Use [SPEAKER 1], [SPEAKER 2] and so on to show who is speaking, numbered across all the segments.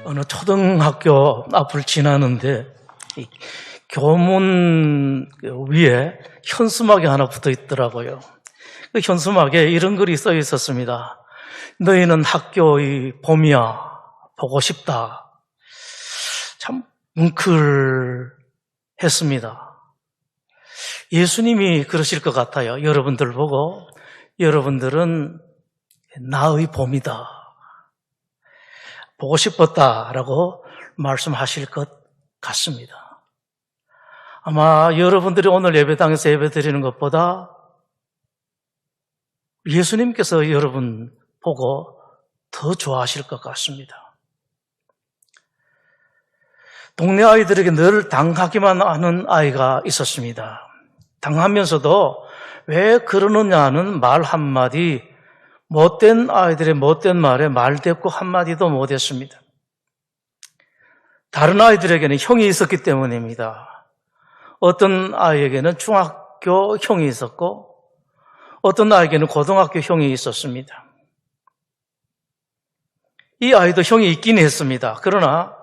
[SPEAKER 1] 어느 초등학교 앞을 지나는데 교문 위에 현수막이 하나 붙어 있더라고요. 그 현수막에 이런 글이 써 있었습니다. 너희는 학교의 봄이야. 보고 싶다. 참 뭉클했습니다. 예수님이 그러실 것 같아요. 여러분들 보고 여러분들은 나의 봄이다. 보고 싶었다라고 말씀하실 것 같습니다. 아마 여러분들이 오늘 예배당에서 예배드리는 것보다 예수님께서 여러분 보고 더 좋아하실 것 같습니다. 동네 아이들에게 늘 당하기만 하는 아이가 있었습니다. 당하면서도 왜 그러느냐는 말 한마디, 못된 아이들의 못된 말에 말대꾸 한마디도 못했습니다. 다른 아이들에게는 형이 있었기 때문입니다. 어떤 아이에게는 중학교 형이 있었고 어떤 아이에게는 고등학교 형이 있었습니다. 이 아이도 형이 있긴 했습니다. 그러나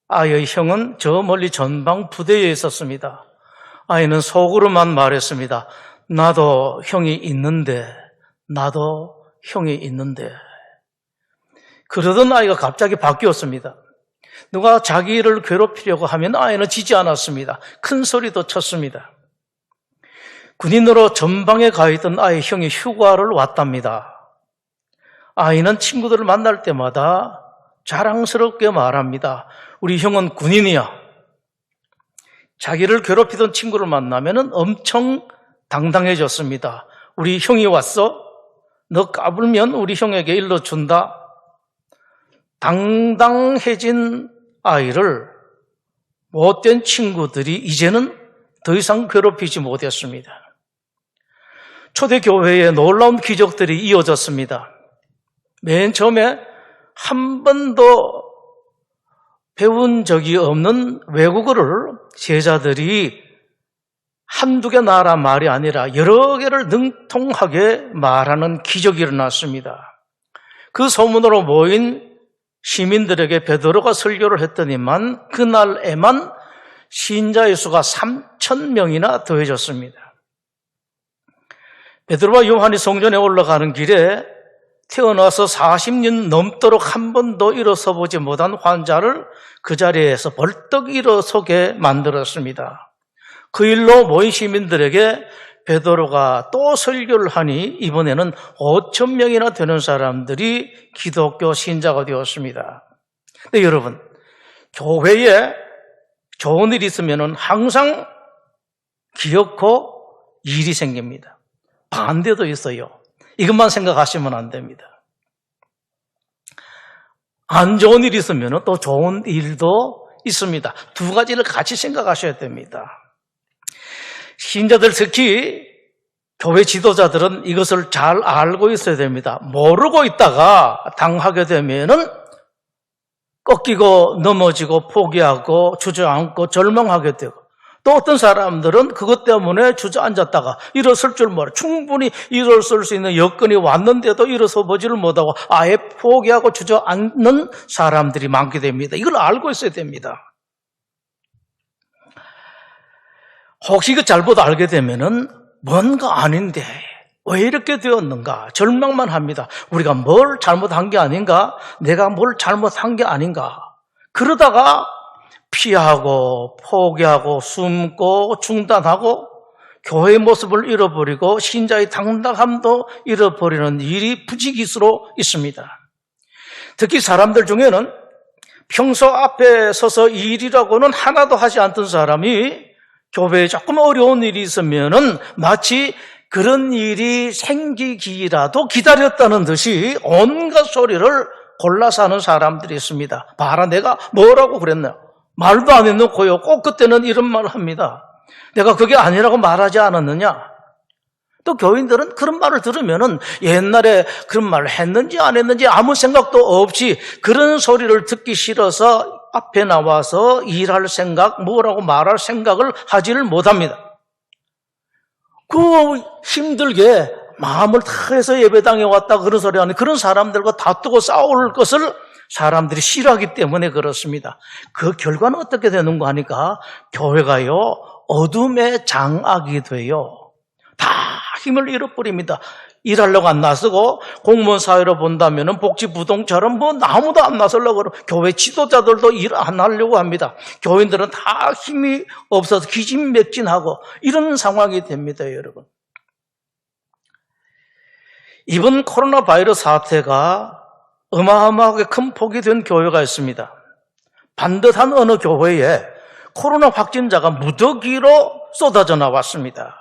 [SPEAKER 1] 아이의 형은 저 멀리 전방 부대에 있었습니다. 아이는 속으로만 말했습니다. 나도 형이 있는데, 나도 형이 있는데. 그러던 아이가 갑자기 바뀌었습니다. 누가 자기를 괴롭히려고 하면 아이는 지지 않았습니다. 큰 소리도 쳤습니다. 군인으로 전방에 가 있던 아이 형이 휴가를 왔답니다. 아이는 친구들을 만날 때마다 자랑스럽게 말합니다. 우리 형은 군인이야. 자기를 괴롭히던 친구를 만나면 엄청 당당해졌습니다. 우리 형이 왔어? 너 까불면 우리 형에게 일러준다. 당당해진 아이를 못된 친구들이 이제는 더 이상 괴롭히지 못했습니다. 초대교회에 놀라운 기적들이 이어졌습니다. 맨 처음에 한 번도 배운 적이 없는 외국어를 제자들이 한두 개 나라 말이 아니라 여러 개를 능통하게 말하는 기적이 일어났습니다. 그 소문으로 모인 시민들에게 베드로가 설교를 했더니만 그날에만 신자의 수가 3,000명이나 더해졌습니다. 베드로와 요한이 성전에 올라가는 길에 태어나서 40년 넘도록 한 번도 일어서 보지 못한 환자를 그 자리에서 벌떡 일어서게 만들었습니다. 그 일로 모인 시민들에게 베드로가 또 설교를 하니 이번에는 5,000명이나 되는 사람들이 기독교 신자가 되었습니다. 네, 여러분, 교회에 좋은 일이 있으면 항상 기어코 일이 생깁니다. 반대도 있어요. 이것만 생각하시면 안 됩니다. 안 좋은 일이 있으면 또 좋은 일도 있습니다. 두 가지를 같이 생각하셔야 됩니다. 신자들, 특히 교회 지도자들은 이것을 잘 알고 있어야 됩니다. 모르고 있다가 당하게 되면은 꺾이고 넘어지고 포기하고 주저앉고 절망하게 되고, 또 어떤 사람들은 그것 때문에 주저앉았다가 일어설 줄 몰라. 충분히 일어설 수 있는 여건이 왔는데도 일어서 보지를 못하고 아예 포기하고 주저앉는 사람들이 많게 됩니다. 이걸 알고 있어야 됩니다. 혹시 그 잘못 알게 되면은 뭔가 아닌데 왜 이렇게 되었는가 절망만 합니다. 우리가 뭘 잘못한 게 아닌가? 내가 뭘 잘못한 게 아닌가? 그러다가 피하고 포기하고 숨고 중단하고 교회의 모습을 잃어버리고 신자의 당당함도 잃어버리는 일이 부지기수로 있습니다. 특히 사람들 중에는 평소 앞에 서서 일이라고는 하나도 하지 않던 사람이 교회에 조금 어려운 일이 있으면은 마치 그런 일이 생기기라도 기다렸다는 듯이 온갖 소리를 골라서 하는 사람들이 있습니다. 봐라, 내가 뭐라고 그랬나? 말도 안 해놓고요. 꼭 그때는 이런 말을 합니다. 내가 그게 아니라고 말하지 않았느냐? 또 교인들은 그런 말을 들으면은 옛날에 그런 말을 했는지 안 했는지 아무 생각도 없이 그런 소리를 듣기 싫어서 앞에 나와서 일할 생각, 뭐라고 말할 생각을 하지를 못합니다. 그 힘들게 마음을 다해서 예배당에 왔다 그런 소리 하는 그런 사람들과 다투고 싸울 것을 사람들이 싫어하기 때문에 그렇습니다. 그 결과는 어떻게 되는가 하니까 교회가요, 어둠의 장악이 돼요. 다 힘을 잃어버립니다. 일하려고 안 나서고 공무원 사회로 본다면 복지부동처럼 아무도 안 나서려고 그러고 교회 지도자들도 일 안 하려고 합니다. 교인들은 다 힘이 없어서 기진맥진하고 이런 상황이 됩니다, 여러분. 이번 코로나 바이러스 사태가 어마어마하게 큰 폭이 된 교회가 있습니다. 반듯한 어느 교회에 코로나 확진자가 무더기로 쏟아져 나왔습니다.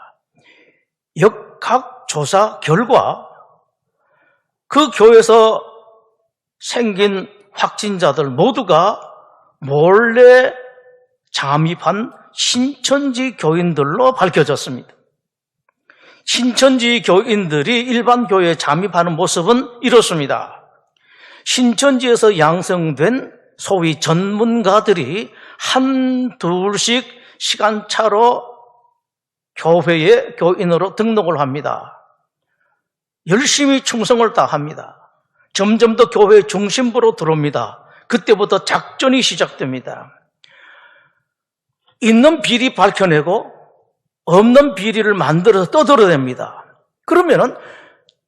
[SPEAKER 1] 역학조사 결과 그 교회에서 생긴 확진자들 모두가 몰래 잠입한 신천지 교인들로 밝혀졌습니다. 신천지 교인들이 일반 교회에 잠입하는 모습은 이렇습니다. 신천지에서 양성된 소위 전문가들이 한둘씩 시간차로 교회에 교인으로 등록을 합니다. 열심히 충성을 다합니다. 점점 더 교회의 중심부로 들어옵니다. 그때부터 작전이 시작됩니다. 있는 비리 밝혀내고 없는 비리를 만들어서 떠들어댑니다. 그러면은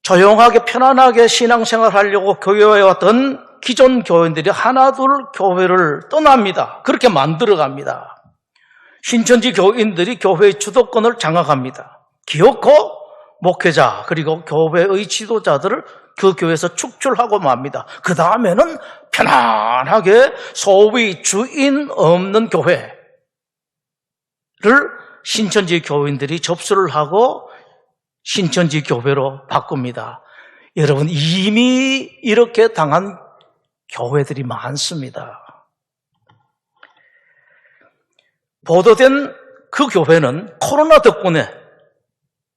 [SPEAKER 1] 조용하게 편안하게 신앙생활 하려고 교회에 왔던 기존 교인들이 하나둘 교회를 떠납니다. 그렇게 만들어갑니다. 신천지 교인들이 교회의 주도권을 장악합니다. 기어코 목회자 그리고 교회의 지도자들을 그 교회에서 축출하고 맙니다. 그 다음에는 편안하게 소위 주인 없는 교회를 신천지 교인들이 접수를 하고 신천지 교회로 바꿉니다. 여러분, 이미 이렇게 당한 교회들이 많습니다. 보도된 그 교회는 코로나 덕분에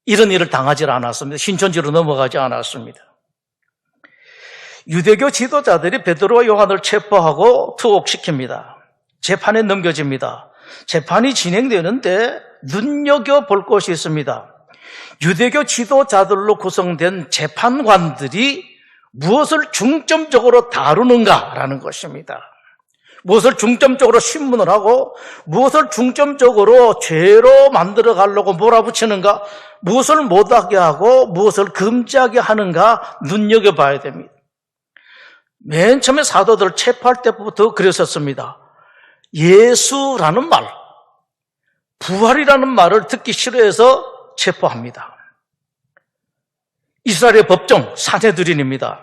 [SPEAKER 1] 이런 일을 당하지 않았습니다. 신천지로 넘어가지 않았습니다. 유대교 지도자들이 베드로와 요한을 체포하고 투옥시킵니다. 재판에 넘겨집니다. 재판이 진행되는데 눈여겨볼 것이 있습니다. 유대교 지도자들로 구성된 재판관들이 무엇을 중점적으로 다루는가라는 것입니다. 무엇을 중점적으로 신문을 하고 무엇을 중점적으로 죄로 만들어 가려고 몰아붙이는가, 무엇을 못하게 하고 무엇을 금지하게 하는가 눈여겨봐야 됩니다. 맨 처음에 사도들을 체포할 때부터 그랬었습니다. 예수라는 말, 부활이라는 말을 듣기 싫어해서 체포합니다. 이스라엘의 법정 산헤드린입니다.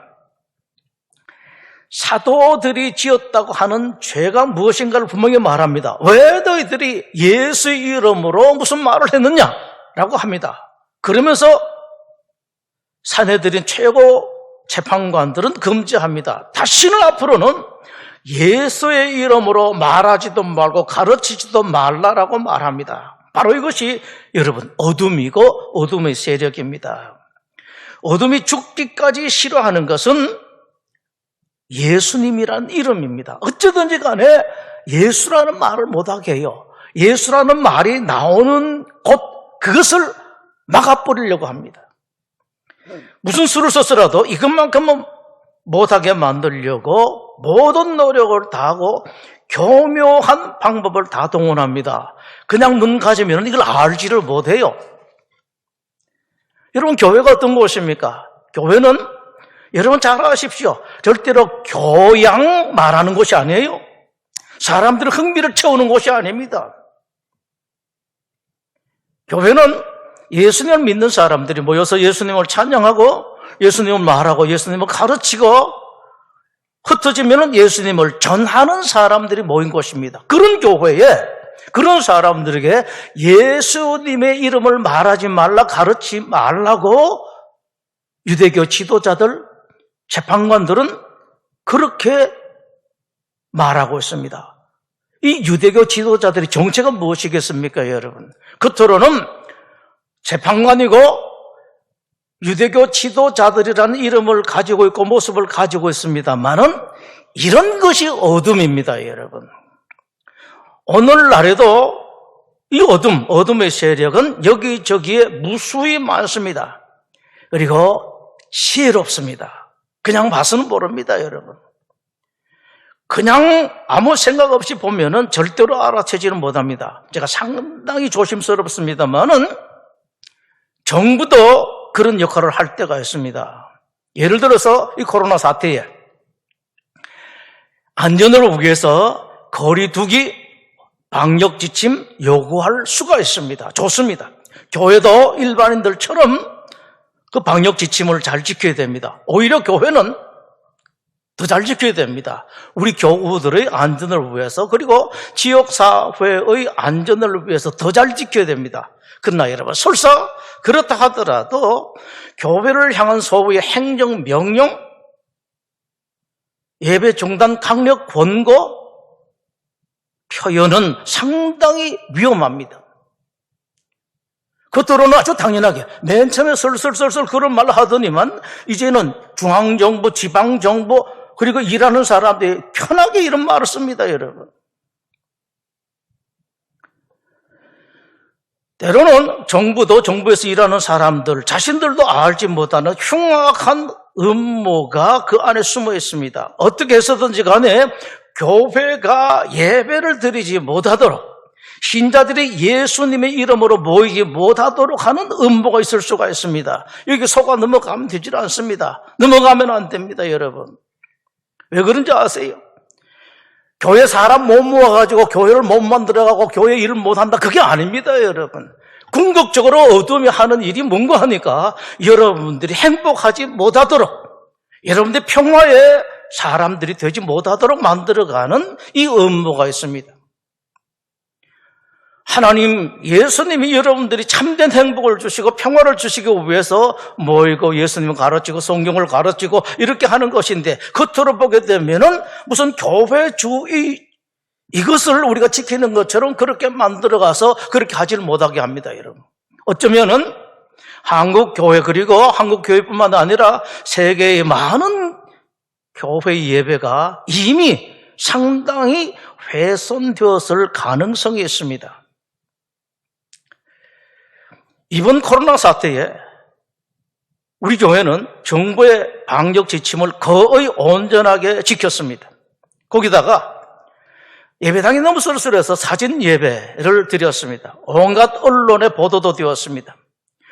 [SPEAKER 1] 사도들이 지었다고 하는 죄가 무엇인가를 분명히 말합니다. 왜 너희들이 예수의 이름으로 무슨 말을 했느냐라고 합니다. 그러면서 산헤드린 최고 재판관들은 금지합니다. 다시는 앞으로는 예수의 이름으로 말하지도 말고 가르치지도 말라라고 말합니다. 바로 이것이 여러분 어둠이고 어둠의 세력입니다. 어둠이 죽기까지 싫어하는 것은 예수님이란 이름입니다. 어쩌든지 간에 예수라는 말을 못하게 해요. 예수라는 말이 나오는 곳 그것을 막아버리려고 합니다. 무슨 수를 썼더라도 이것만큼은 못하게 만들려고 모든 노력을 다하고 교묘한 방법을 다 동원합니다. 그냥 눈 가지면 이걸 알지를 못해요. 여러분, 교회가 어떤 곳입니까? 교회는 여러분 잘 아십시오. 절대로 교양 말하는 곳이 아니에요. 사람들의 흥미를 채우는 곳이 아닙니다. 교회는 예수님을 믿는 사람들이 모여서 예수님을 찬양하고 예수님을 말하고 예수님을 가르치고 흩어지면 예수님을 전하는 사람들이 모인 곳입니다. 그런 교회에 그런 사람들에게 예수님의 이름을 말하지 말라, 가르치지 말라고 유대교 지도자들, 재판관들은 그렇게 말하고 있습니다. 이 유대교 지도자들의 정체가 무엇이겠습니까, 여러분? 겉으로는 재판관이고 유대교 지도자들이라는 이름을 가지고 있고 모습을 가지고 있습니다만은 이런 것이 어둠입니다, 여러분. 오늘날에도 이 어둠의 세력은 여기저기에 무수히 많습니다. 그리고 지혜롭습니다. 그냥 봐서는 모릅니다, 여러분. 그냥 아무 생각 없이 보면은 절대로 알아채지는 못합니다. 제가 상당히 조심스럽습니다만은 정부도 그런 역할을 할 때가 있습니다. 예를 들어서 이 코로나 사태에 안전을 위해서 거리 두기 방역 지침 요구할 수가 있습니다. 좋습니다. 교회도 일반인들처럼 그 방역 지침을 잘 지켜야 됩니다. 오히려 교회는 더 잘 지켜야 됩니다. 우리 교우들의 안전을 위해서, 그리고 지역사회의 안전을 위해서 더 잘 지켜야 됩니다. 그러나 여러분, 설사 그렇다 하더라도 교회를 향한 소위의 행정명령, 예배 중단 강력 권고 표현은 상당히 위험합니다. 겉으로는 아주 당연하게 맨 처음에 설설설설 그런 말을 하더니만 이제는 중앙정부, 지방정부, 그리고 일하는 사람들이 편하게 이런 말을 씁니다, 여러분. 때로는 정부도 정부에서 일하는 사람들 자신들도 알지 못하는 흉악한 음모가 그 안에 숨어 있습니다. 어떻게 해서든지 간에 교회가 예배를 드리지 못하도록, 신자들이 예수님의 이름으로 모이지 못하도록 하는 음모가 있을 수가 있습니다. 여기 속아 넘어가면 되질 않습니다. 넘어가면 안 됩니다, 여러분. 왜 그런지 아세요? 교회 사람 못 모아가지고 교회를 못 만들어가고 교회 일을 못한다, 그게 아닙니다, 여러분. 궁극적으로 어둠이 하는 일이 뭔가 하니까 여러분들이 행복하지 못하도록, 여러분들이 평화의 사람들이 되지 못하도록 만들어가는 이 음모가 있습니다. 하나님, 예수님이 여러분들이 참된 행복을 주시고 평화를 주시기 위해서 모이고 예수님을 가르치고 성경을 가르치고 이렇게 하는 것인데, 겉으로 보게 되면은 무슨 교회주의 이것을 우리가 지키는 것처럼 그렇게 만들어가서 그렇게 하지를 못하게 합니다, 여러분. 어쩌면은 한국 교회, 그리고 한국 교회뿐만 아니라 세계의 많은 교회 예배가 이미 상당히 훼손되었을 가능성이 있습니다. 이번 코로나 사태에 우리 교회는 정부의 방역 지침을 거의 온전하게 지켰습니다. 거기다가 예배당이 너무 쓸쓸해서 사진 예배를 드렸습니다. 온갖 언론의 보도도 되었습니다.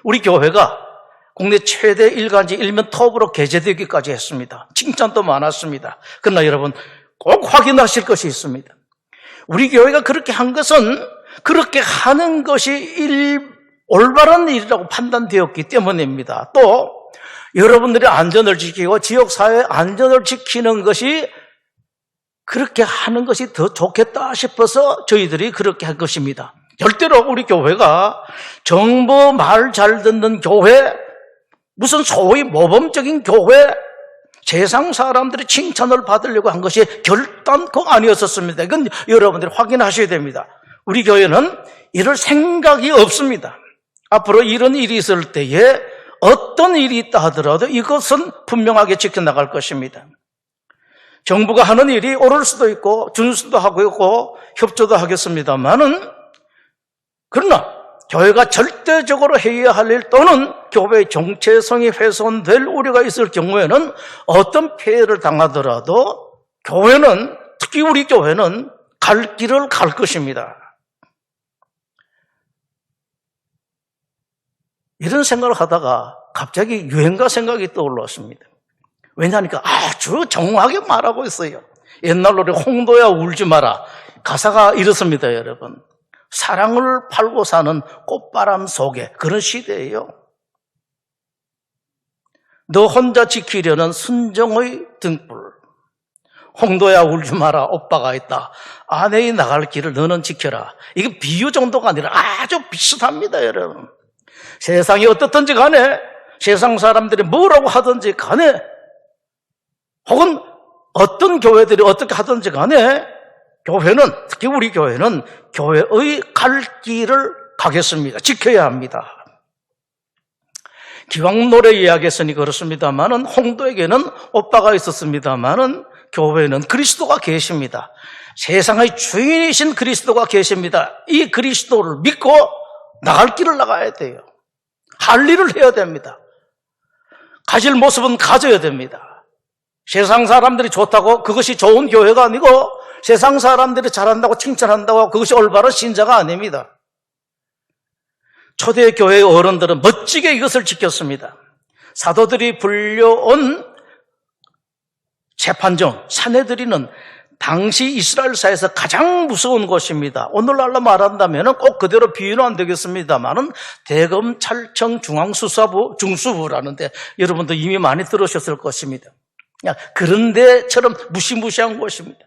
[SPEAKER 1] 우리 교회가 국내 최대 일간지 일면 톱으로 게재되기까지 했습니다. 칭찬도 많았습니다. 그러나 여러분, 꼭 확인하실 것이 있습니다. 우리 교회가 그렇게 한 것은 그렇게 하는 것이 올바른 일이라고 판단되었기 때문입니다. 또 여러분들의 안전을 지키고 지역사회의 안전을 지키는 것이, 그렇게 하는 것이 더 좋겠다 싶어서 저희들이 그렇게 한 것입니다. 절대로 우리 교회가 정부 말 잘 듣는 교회, 무슨 소위 모범적인 교회, 세상 사람들의 칭찬을 받으려고 한 것이 결단코 아니었었습니다. 이건 여러분들이 확인하셔야 됩니다. 우리 교회는 이럴 생각이 없습니다. 앞으로 이런 일이 있을 때에 어떤 일이 있다 하더라도 이것은 분명하게 지켜나갈 것입니다. 정부가 하는 일이 옳을 수도 있고 준수도 하고 있고 협조도 하겠습니다만은, 그러나 교회가 절대적으로 해야 할 일 또는 교회의 정체성이 훼손될 우려가 있을 경우에는 어떤 피해를 당하더라도 교회는, 특히 우리 교회는 갈 길을 갈 것입니다. 이런 생각을 하다가 갑자기 유행가 생각이 떠올랐습니다. 왜냐하니까 아주 정확하게 말하고 있어요. 옛날 노래 홍도야 울지 마라, 가사가 이렇습니다, 여러분. 사랑을 팔고 사는 꽃바람 속에, 그런 시대예요. 너 혼자 지키려는 순정의 등불, 홍도야 울지 마라, 오빠가 있다, 아내의 나갈 길을 너는 지켜라. 이게 비유 정도가 아니라 아주 비슷합니다, 여러분. 세상이 어떻든지 간에, 세상 사람들이 뭐라고 하든지 간에, 혹은 어떤 교회들이 어떻게 하든지 간에, 교회는, 특히 우리 교회는 교회의 갈 길을 가겠습니다. 지켜야 합니다. 기왕 노래 이야기했으니 그렇습니다만은, 홍도에게는 오빠가 있었습니다만은 교회는 그리스도가 계십니다. 세상의 주인이신 그리스도가 계십니다. 이 그리스도를 믿고 나갈 길을 나가야 돼요. 할 일을 해야 됩니다. 가질 모습은 가져야 됩니다. 세상 사람들이 좋다고 그것이 좋은 교회가 아니고 세상 사람들이 잘한다고 칭찬한다고 그것이 올바른 신자가 아닙니다. 초대교회의 어른들은 멋지게 이것을 지켰습니다. 사도들이 불려온 재판정, 사내들이는 당시 이스라엘사에서 가장 무서운 곳입니다. 오늘날로 말한다면 꼭 그대로 비유는 안 되겠습니다만은 대검찰청 중앙수사부, 중수부라는데 여러분도 이미 많이 들으셨을 것입니다. 그런 데처럼 무시무시한 곳입니다.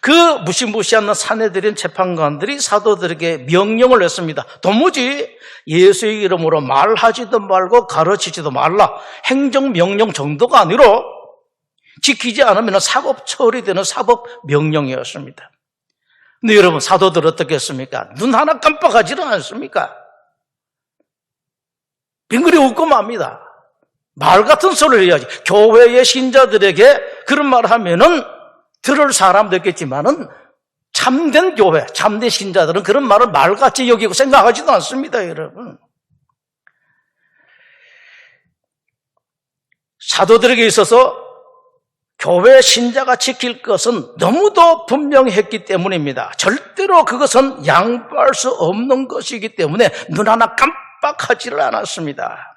[SPEAKER 1] 그 무시무시한 사내들인 재판관들이 사도들에게 명령을 했습니다. 도무지 예수의 이름으로 말하지도 말고 가르치지도 말라. 행정명령 정도가 아니라 지키지 않으면 사법 처리되는 사법 명령이었습니다. 근데 여러분, 사도들 어떻게 했습니까? 눈 하나 깜빡하지는 않습니까? 빙그리 웃고 맙니다. 말 같은 소리를 해야지. 교회의 신자들에게 그런 말 하면은 들을 사람도 있겠지만은 참된 교회, 참된 신자들은 그런 말을 말같이 여기고 생각하지도 않습니다, 여러분. 사도들에게 있어서 교회 신자가 지킬 것은 너무도 분명했기 때문입니다. 절대로 그것은 양보할 수 없는 것이기 때문에 눈 하나 깜빡하지를 않았습니다.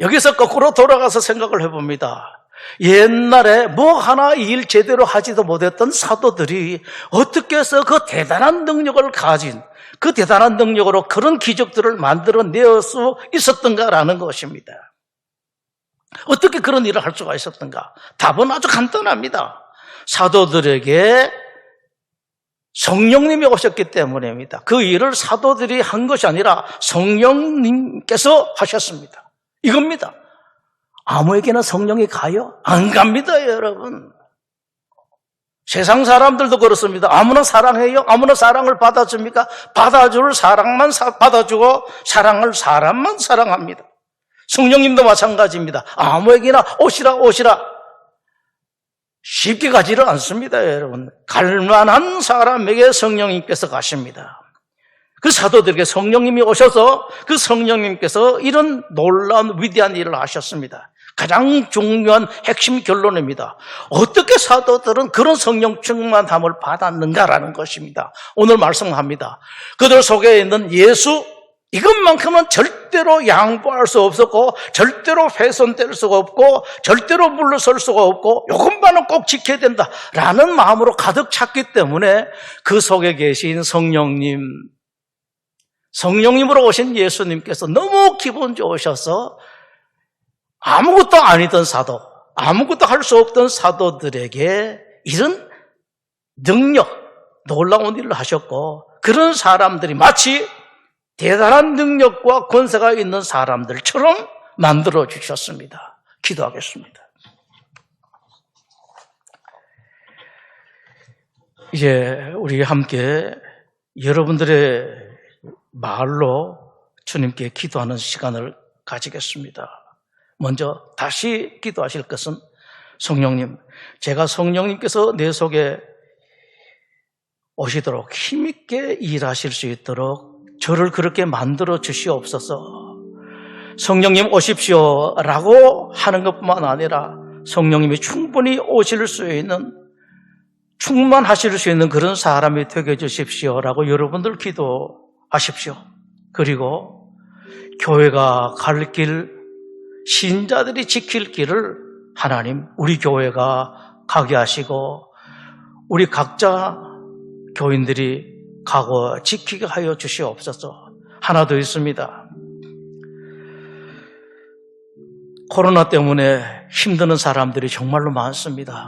[SPEAKER 1] 여기서 거꾸로 돌아가서 생각을 해봅니다. 옛날에 뭐 하나 일 제대로 하지도 못했던 사도들이 어떻게 해서 그 대단한 능력을 가진, 그 대단한 능력으로 그런 기적들을 만들어낼 수 있었던가라는 것입니다. 어떻게 그런 일을 할 수가 있었던가? 답은 아주 간단합니다. 사도들에게 성령님이 오셨기 때문입니다. 그 일을 사도들이 한 것이 아니라 성령님께서 하셨습니다. 이겁니다. 아무에게나 성령이 가요? 안 갑니다, 여러분. 세상 사람들도 그렇습니다. 아무나 사랑해요? 아무나 사랑을 받아줍니까? 받아줄 사랑만 받아주고 사랑할 사람만 사랑합니다. 성령님도 마찬가지입니다. 아무에게나 오시라 쉽게 가지를 않습니다, 여러분. 갈만한 사람에게 성령님께서 가십니다. 그 사도들에게 성령님이 오셔서 그 성령님께서 이런 놀라운 위대한 일을 하셨습니다. 가장 중요한 핵심 결론입니다. 어떻게 사도들은 그런 성령 충만함을 받았는가라는 것입니다. 오늘 말씀합니다. 그들 속에 있는 예수, 이것만큼은 절대로 양보할 수 없었고 절대로 훼손될 수가 없고 절대로 물러설 수가 없고 이것만은 꼭 지켜야 된다라는 마음으로 가득 찼기 때문에 그 속에 계신 성령님으로 오신 예수님께서 너무 기분 좋으셔서 아무것도 아니던 사도, 아무것도 할 수 없던 사도들에게 이런 능력, 놀라운 일을 하셨고 그런 사람들이 마치 대단한 능력과 권세가 있는 사람들처럼 만들어 주셨습니다. 기도하겠습니다. 이제 우리 함께 여러분들의 말로 주님께 기도하는 시간을 가지겠습니다. 먼저 다시 기도하실 것은 성령님, 제가 성령님께서 내 속에 오시도록 힘있게 일하실 수 있도록 저를 그렇게 만들어 주시옵소서. 성령님 오십시오라고 하는 것뿐만 아니라 성령님이 충분히 오실 수 있는, 충만하실 수 있는 그런 사람이 되게 해주십시오라고 여러분들 기도하십시오. 그리고 교회가 갈 길, 신자들이 지킬 길을 하나님, 우리 교회가 가게 하시고 우리 각자 교인들이 가고 지키게 하여 주시옵소서. 하나 더 있습니다. 코로나 때문에 힘드는 사람들이 정말로 많습니다.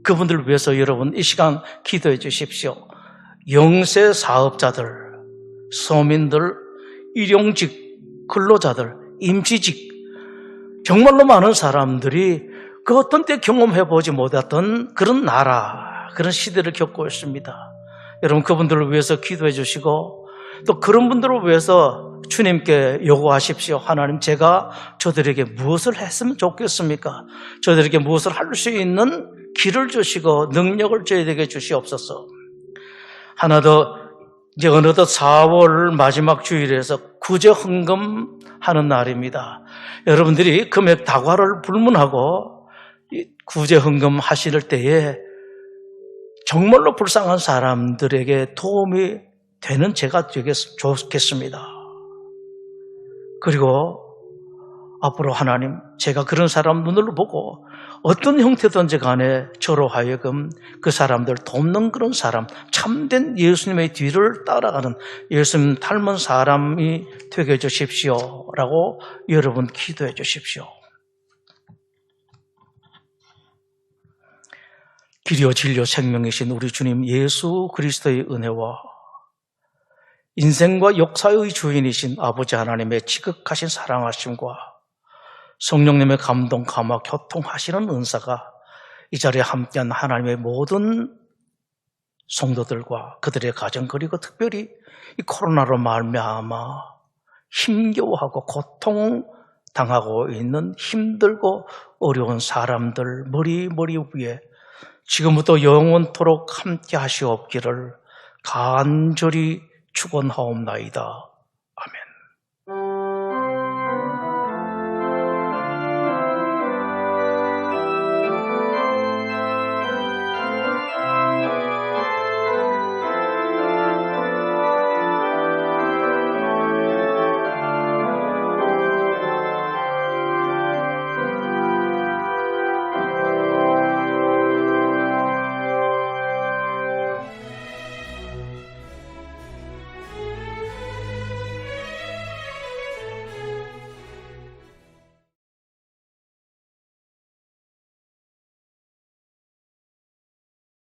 [SPEAKER 1] 그분들을 위해서 여러분 이 시간 기도해 주십시오. 영세 사업자들, 서민들, 일용직, 근로자들, 임시직, 정말로 많은 사람들이 그 어떤 때 경험해보지 못했던 그런 나라, 그런 시대를 겪고 있습니다. 여러분 그분들을 위해서 기도해 주시고 또 그런 분들을 위해서 주님께 요구하십시오. 하나님, 제가 저들에게 무엇을 했으면 좋겠습니까? 저들에게 무엇을 할 수 있는 길을 주시고 능력을 저희에게 주시옵소서. 하나 더, 이제 어느덧 4월 마지막 주일에서 구제 헌금하는 날입니다. 여러분들이 금액 다과를 불문하고 구제 헌금 하실 때에 정말로 불쌍한 사람들에게 도움이 되는 제가 좋겠습니다. 그리고 앞으로 하나님, 제가 그런 사람 눈을 보고 어떤 형태든지 간에 저로 하여금 그 사람들 돕는 그런 사람, 참된 예수님의 뒤를 따라가는 예수님 닮은 사람이 되게 해주십시오 라고 여러분 기도해 주십시오. 길이요 진리요 생명이신 우리 주님 예수 그리스도의 은혜와 인생과 역사의 주인이신 아버지 하나님의 지극하신 사랑하심과 성령님의 감동, 감화, 교통하시는 은사가 이 자리에 함께한 하나님의 모든 성도들과 그들의 가정, 그리고 특별히 이 코로나로 말미암아 힘겨워하고 고통당하고 있는 힘들고 어려운 사람들 머리 위에 지금부터 영원토록 함께 하시옵기를 간절히 축원하옵나이다.